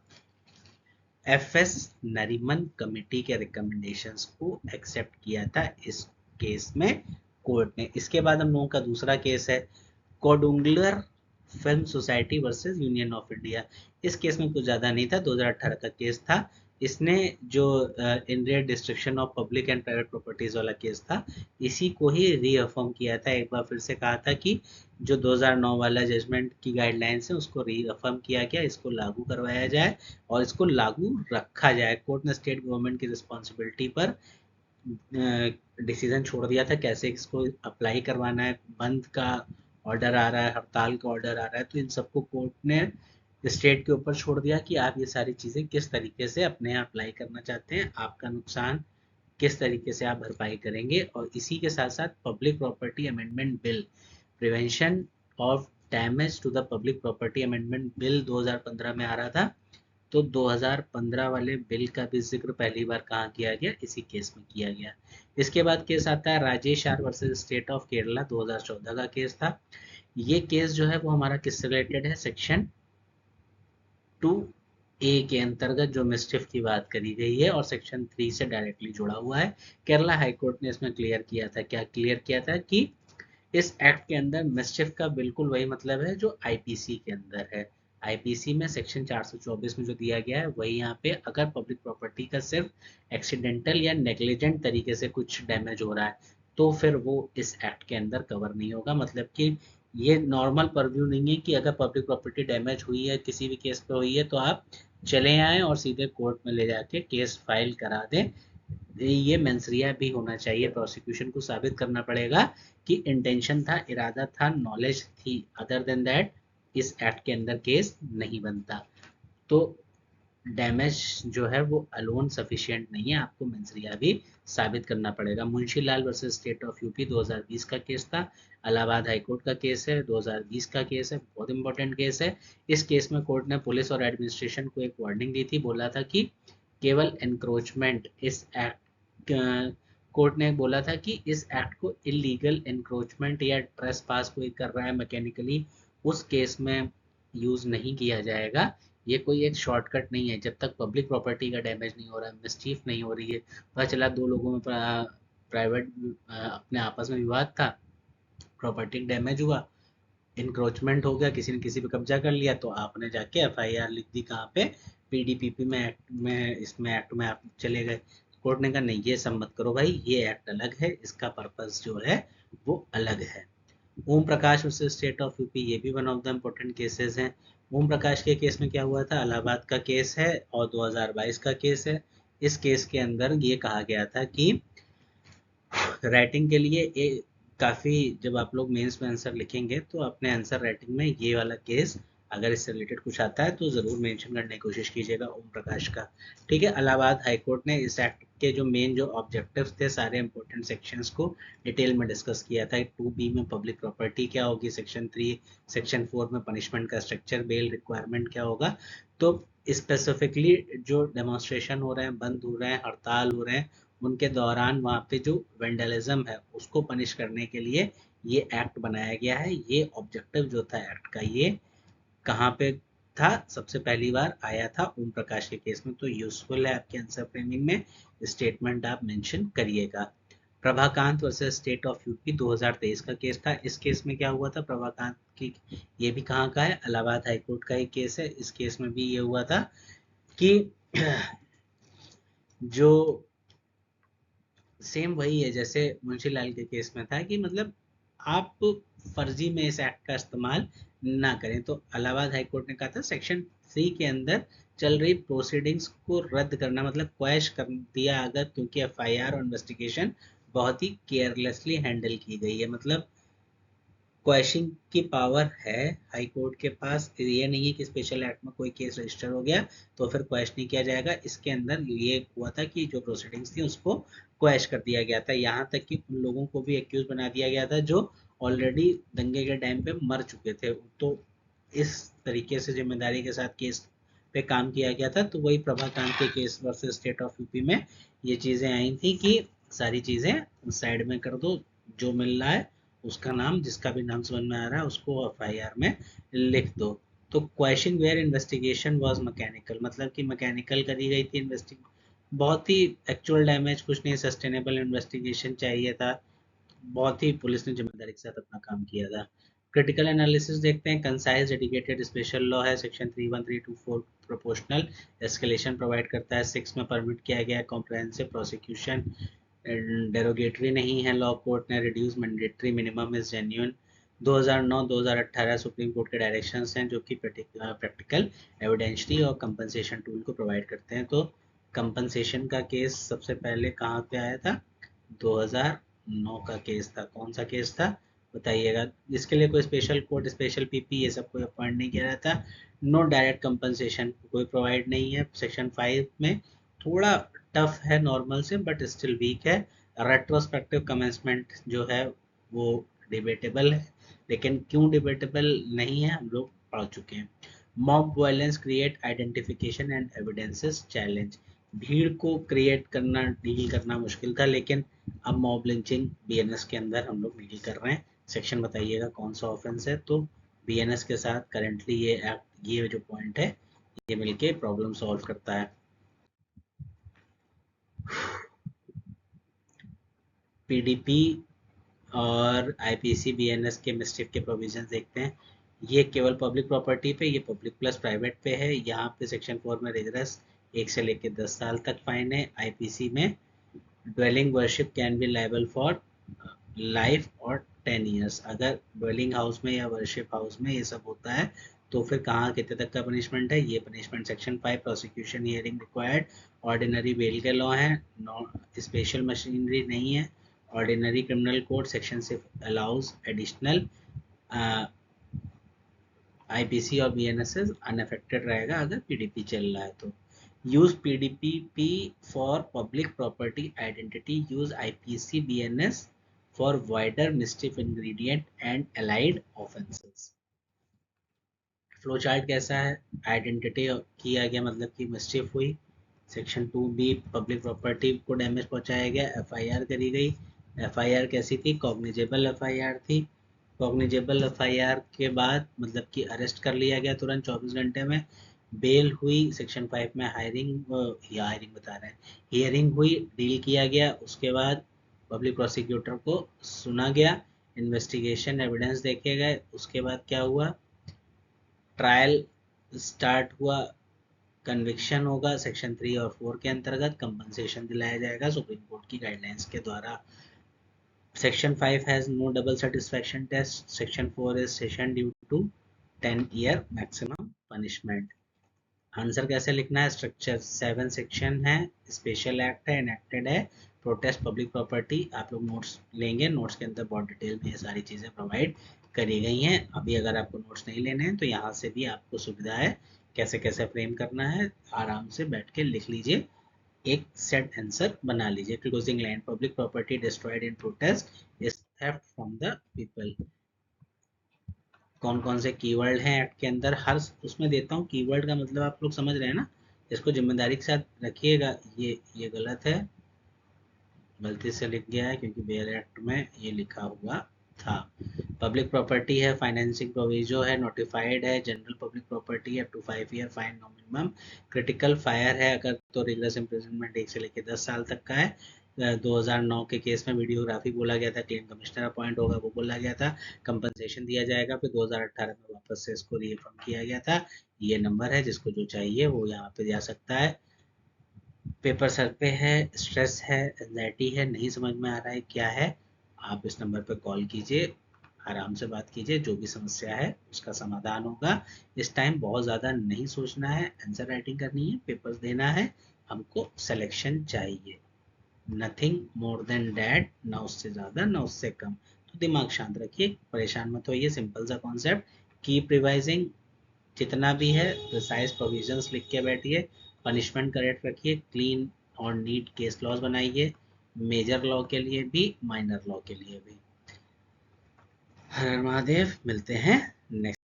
Speaker 1: एफ.एस. नरीमन कमेटी के रिकमेंडेशंस को एक्सेप्ट किया था इस केस में कोर्ट ने। इसके बाद हम लोगों का दूसरा केस है Kodungallur film society versus union of India. इस केस में कुछ ज़्यादा नहीं था, 2018 का केस था। इसने जो Indian destruction of public and private properties वाला केस था, इसी को ही रीअफर्म किया था। एक बार फिर से कहा था कि जो 2009 वाला जजमेंट की गाइडलाइंस है उसको रीअफर्म किया गया, इसको लागू करवाया जाए और इसको लागू रखा जाए। कोर्ट ने स्टेट गवर्नमेंट की रिस्पॉन्सिबिलिटी पर डिसीजन छोड़ दिया था कैसे इसको अप्लाई करवाना है। बंद का ऑर्डर आ रहा है, हड़ताल का ऑर्डर आ रहा है, तो इन सबको कोर्ट ने स्टेट के ऊपर छोड़ दिया कि आप ये सारी चीज़ें किस तरीके से अपने यहाँ अप्लाई करना चाहते हैं, आपका नुकसान किस तरीके से आप भरपाई करेंगे। और इसी के साथ साथ public property amendment bill, prevention of damage to the public property amendment bill 2015 में आ रहा था, तो 2015 वाले बिल का भी जिक्र पहली बार कहाँ किया गया, इसी केस में किया गया। इसके बाद केस आता है Rajesh R versus state of Kerala, 2014 का केस था। ये केस जो है वो हमारा किससे रिलेटेड है, सेक्शन 2A के अंतर्गत जो मिस्चिफ की बात करी गई है और सेक्शन 3 से डायरेक्टली जुड़ा हुआ है। केरला हाईकोर्ट ने इसमें क्लियर किया था, क्या क्लियर किया था कि इस एक्ट के अंदर मिस्चिफ का बिल्कुल वही मतलब है जो आईपीसी के अंदर है। आईपीसी में सेक्शन 424 में जो दिया गया है वही यहाँ पे, अगर पब्लिक प्रॉपर्टी का सिर्फ एक्सीडेंटल या नेग्लिजेंट तरीके से कुछ डैमेज हो रहा है तो फिर वो इस एक्ट के अंदर कवर नहीं होगा। मतलब कि ये नॉर्मल परव्यू नहीं है कि अगर पब्लिक प्रॉपर्टी डैमेज हुई है किसी भी केस पे हुई है तो आप चले आए और सीधे कोर्ट में ले जाके केस फाइल करा दें। ये मेंसरिया भी होना चाहिए, प्रोसिक्यूशन को साबित करना पड़ेगा कि इंटेंशन था, इरादा था, नॉलेज थी। अदर देन दैट इस एक्ट के अंदर केस नहीं बनता। तो डैमेज जो है वो अलोन सफिशिएंट नहीं है, आपको मेंसरिया भी साबित करना पड़ेगा। मुंशी लाल वर्सेस स्टेट ऑफ यूपी 2020 का केस था, इलाहाबाद हाईकोर्ट का केस है, 2020 का केस है, बहुत इंपॉर्टेंट केस है। इस केस में कोर्ट ने पुलिस और एडमिनिस्ट्रेशन को एक वार्निंग दी थी, बोला था कि केवल एनक्रोचमेंट इस एक्ट, कोर्ट ने बोला था कि इस एक्ट को इलीगल एनक्रोचमेंट या ट्रेस पास कोई कर रहा है मैकेनिकली, उस केस में यूज नहीं किया जाएगा। ये कोई एक शॉर्टकट नहीं है, जब तक पब्लिक प्रॉपर्टी का डैमेज नहीं हो रहा है, मिसचीफ नहीं हो रही है। पता चला दो लोगों में प्राइवेट अपने आपस में विवाद था, प्रॉपर्टी डैमेज हुआ, इंक्रोचमेंट हो गया, किसी ने किसी पे कब्जा कर लिया, तो आपने जाके एफआईआर लिख दी कहाँ पे, पीडीपीपी में, एक्ट में, इसमें एक्ट में आप चले गए। कोर्ट ने कहा नहीं ये सब मत करो भाई, ये एक्ट अलग है, इसका पर्पस जो है वो अलग है। Om Prakash versus state of UP, ये भी one of the important cases हैं। ओम प्रकाश के केस में क्या हुआ था, इलाहाबाद का केस है और 2022 का केस है। इस केस के अंदर ये कहा गया था कि राइटिंग के लिए काफ़ी, जब आप लोग मेंस में आंसर लिखेंगे तो अपने आंसर राइटिंग में ये वाला केस अगर इससे रिलेटेड कुछ आता है तो ज़रूर मेंशन करने की कोशिश कीजिएगा, ओम प्रकाश का। ठीक है, इलाहाबाद हाईकोर्ट ने इस एक्ट के जो मेन जो ऑब्जेक्टिव्स थे सारे इंपॉर्टेंट सेक्शंस को डिटेल में डिस्कस किया था। 2B में पब्लिक प्रॉपर्टी क्या होगी, सेक्शन 3, सेक्शन 4 में पनिशमेंट का स्ट्रक्चर, बेल रिक्वायरमेंट क्या होगा। तो स्पेसिफिकली जो डेमोन्स्ट्रेशन हो रहे हैं, बंद हो रहे हैं, हड़ताल हो रहे हैं, उनके दौरान वहाँ पे जो वेंडलिज्म है उसको पनिश करने के लिए ये एक्ट बनाया गया है। ये ऑब्जेक्टिव जो था एक्ट का, ये कहाँ पे था, सबसे पहली बार आया था ओम प्रकाश के केस में। तो यूजफुल है आपके आंसर फ्रेमिंग में, स्टेटमेंट आप मेंशन करिएगा। प्रभाकांत वर्सेस स्टेट ऑफ यूपी 2023 का केस था। इस केस में क्या हुआ था, प्रभाकांत की, ये भी कहाँ का है, इलाहाबाद हाईकोर्ट का एक केस है। इस केस में भी ये हुआ था कि जो सेम वही है जैसे मुंशी लाल के केस में था कि मतलब आप फर्जी में इस एक्ट का इस्तेमाल ना करें। तो इलाहाबाद हाईकोर्ट ने कहा था सेक्शन 3 के अंदर चल रही प्रोसीडिंग्स को रद्द करना, मतलब क्वैश कर दिया अगर, क्योंकि एफआईआर और इन्वेस्टिगेशन बहुत ही केयरलेसली हैंडल की गई है। मतलब क्वैशिंग की पावर है हाई कोर्ट के पास, ये नहीं है कि स्पेशल एक्ट में कोई केस रजिस्टर हो गया तो फिर क्वैश नहीं किया जाएगा। इसके अंदर ये हुआ था कि जो प्रोसीडिंग्स थी उसको क्वैश कर दिया गया था, यहाँ तक कि उन लोगों को भी एक्यूज बना दिया गया था जो ऑलरेडी दंगे के टाइम पे मर चुके थे। तो इस तरीके से जिम्मेदारी के साथ केस पे काम किया गया था। तो वही प्रभाकांत के case versus state of UP में ये चीज़ें आई थी कि सारी चीज़ें साइड में कर दो, जो मिल रहा है उसका नाम, जिसका भी नाम समझ में आ रहा है उसको एफआईआर में लिख दो। तो question where investigation was mechanical, मतलब कि मैकेनिकल करी गई थी इन्वेस्टिग, बहुत ही एक्चुअल डैमेज कुछ नहीं, सस्टेनेबल इन्वेस्टिगेशन चाहिए था, बहुत ही पुलिस ने जिम्मेदारी के साथ अपना काम किया था। क्रिटिकल एनालिसिस देखते हैं, कंसाइज डेडिकेटेड स्पेशल लॉ है, सेक्शन 31324 प्रोपोर्शनल एस्केलेशन प्रोवाइड करता है, 6 में परमिट किया गया है, कॉम्प्रहेंसिव प्रोसिक्यूशन डेरोगेटरी नहीं है, लॉ कोर्ट ने reduce mandatory minimum is genuine. 2009-2018 supreme court के डायरेक्शंस हैं जो कि प्रैक्टिकल एविडेंशरी और कंपनसेशन टूल को प्रोवाइड करते हैं। तो कंपनसेशन का केस सबसे पहले कहाँ पे आया था? 2009 का केस था। कौन सा केस था बताइएगा? इसके लिए कोई स्पेशल कोर्ट, स्पेशल पीपी ये सब कोई अपॉइंट नहीं किया जाता। नो डायरेक्ट कंपनसेशन कोई प्रोवाइड नहीं है। सेक्शन 5 में थोड़ा टफ है नॉर्मल से, बट स्टिल वीक है। रेट्रोस्पेक्टिव कमेंसमेंट जो है वो डिबेटेबल है, लेकिन क्यों डिबेटेबल नहीं है हम लोग पढ़ चुके हैं। Mob violence create identification and evidences challenge, भीड़ को क्रिएट करना, डील करना मुश्किल था, लेकिन अब मॉब लिंचिंग बीएनएस के अंदर हम लोग डील कर रहे हैं। सेक्शन बताइएगा कौन सा ऑफेंस है। तो बीएनएस के साथ करंटली ये एक्ट, ये जो पॉइंट है ये मिलके प्रॉब्लम सॉल्व करता है। पीडीपी और आईपीसी बीएनएस के मिस्टिफ के प्रोविजन देखते हैं। ये केवल पब्लिक प्रॉपर्टी पे, ये पब्लिक प्लस प्राइवेट पे है। यहाँ पे सेक्शन 4 में रिग्रेस 1 से लेकर 10 साल तक फाइन है। आईपीसी में dwelling worship can be liable for life और 10 ईयर्स। अगर ड्वेलिंग हाउस में या वर्शिप हाउस में ये सब होता है तो फिर कहाँ कितने तक का पनिशमेंट है? ये punishment section 5 prosecution hearing required, ordinary bail के लॉ है, स्पेशल मशीनरी नहीं है। ऑर्डिनरी क्रिमिनल कोड सेक्शन से अलाउज एडिशनल, आईपीसी और बीएनएसएस अनअफेक्टेड रहेगा अगर पीडीपी चल रहा है तो। Use PDP for public property identity, use IPC BNS for wider mischief ingredient and allied offences. Flow chart कैसा है? आइडेंटिटी किया गया मतलब कि मिस्चिफ हुई। सेक्शन 2B पब्लिक प्रॉपर्टी को डैमेज पहुंचाया गया, एफआईआर करी गई। एफआईआर कैसी थी? कॉग्निजेबल एफआईआर थी। कॉग्निजेबल एफआईआर के बाद मतलब कि अरेस्ट कर लिया गया तुरंत 24 घंटे में। बेल हुई, सेक्शन 5 में हायरिंग, या हायरिंग बता रहे हैं, हियरिंग हुई, डील किया गया। उसके बाद पब्लिक प्रोसिक्यूटर को सुना गया, इन्वेस्टिगेशन एविडेंस देखे गए। उसके बाद क्या हुआ? ट्रायल स्टार्ट हुआ, कन्विक्शन होगा। सेक्शन 3 और 4 के अंतर्गत कंपनसेशन दिलाया जाएगा सुप्रीम कोर्ट की गाइडलाइंस के द्वारा। Section 5 has no double satisfaction test, section 4 is session due to 10 year maximum punishment. Answer कैसे लिखना है? स्ट्रक्चर 7 सेक्शन है, स्पेशल एक्ट है, इनेक्टेड है, प्रोटेस्ट पब्लिक प्रॉपर्टी। आप लोग नोट्स लेंगे, नोट्स के अंदर बहुत डिटेल में ये सारी चीज़ें प्रोवाइड करी गई हैं। अभी अगर आपको नोट्स नहीं लेने हैं तो यहाँ से भी आपको सुविधा है कैसे कैसे फ्रेम करना है, आराम से बैठ के लिख लीजिए, एक सेट आंसर बना लीजिए। Closing line, public property destroyed in protest is theft from the people. कौन कौन से कीवर्ड हैं एक्ट के अंदर, हर उसमें देता हूँ कीवर्ड का मतलब आप लोग समझ रहे हैं ना, इसको जिम्मेदारी के साथ रखिएगा। ये गलत है, गलती से लिख गया है क्योंकि बेयर एक्ट में ये लिखा हुआ था। पब्लिक प्रॉपर्टी है, फाइनेंसिंग प्रोविजो है, नोटिफाइड है, जनरल पब्लिक प्रॉपर्टी है, up to 5 year fine no minimum. Critical fire है अगर तो रिगरस इम्प्रिजनमेंट 1 से लेकर 10 साल तक का है। 2009 के केस में वीडियोग्राफी बोला गया था, क्लेम कमिश्नर अपॉइंट होगा वो बोला गया था, कंपनसेशन दिया जाएगा। फिर 2018 में वापस से इसको रीफंड किया गया था। ये नंबर है, जिसको जो चाहिए वो यहाँ पे जा सकता है। पेपर सर पे है, स्ट्रेस है, एंजाइटी है, नहीं समझ में आ रहा है क्या है, आप इस नंबर पे कॉल कीजिए, आराम से बात कीजिए, जो भी समस्या है उसका समाधान होगा। इस टाइम बहुत ज़्यादा नहीं सोचना है, आंसर राइटिंग करनी है, पेपर्स देना है, हमको सिलेक्शन चाहिए, नथिंग मोर देन डैट, ना उससे ज़्यादा ना उससे कम। तो दिमाग शांत रखिए, परेशान मत होइए, सिंपल सा कॉन्सेप्ट, कीप रिवाइजिंग, जितना भी है प्रिसाइज प्रोविजंस लिख के बैठिए, पनिशमेंट करेक्ट रखिए, क्लीन और नीट केस लॉज बनाइए, मेजर लॉ के लिए भी माइनर लॉ के लिए भी। हर हर महादेव, मिलते हैं नेक्स्ट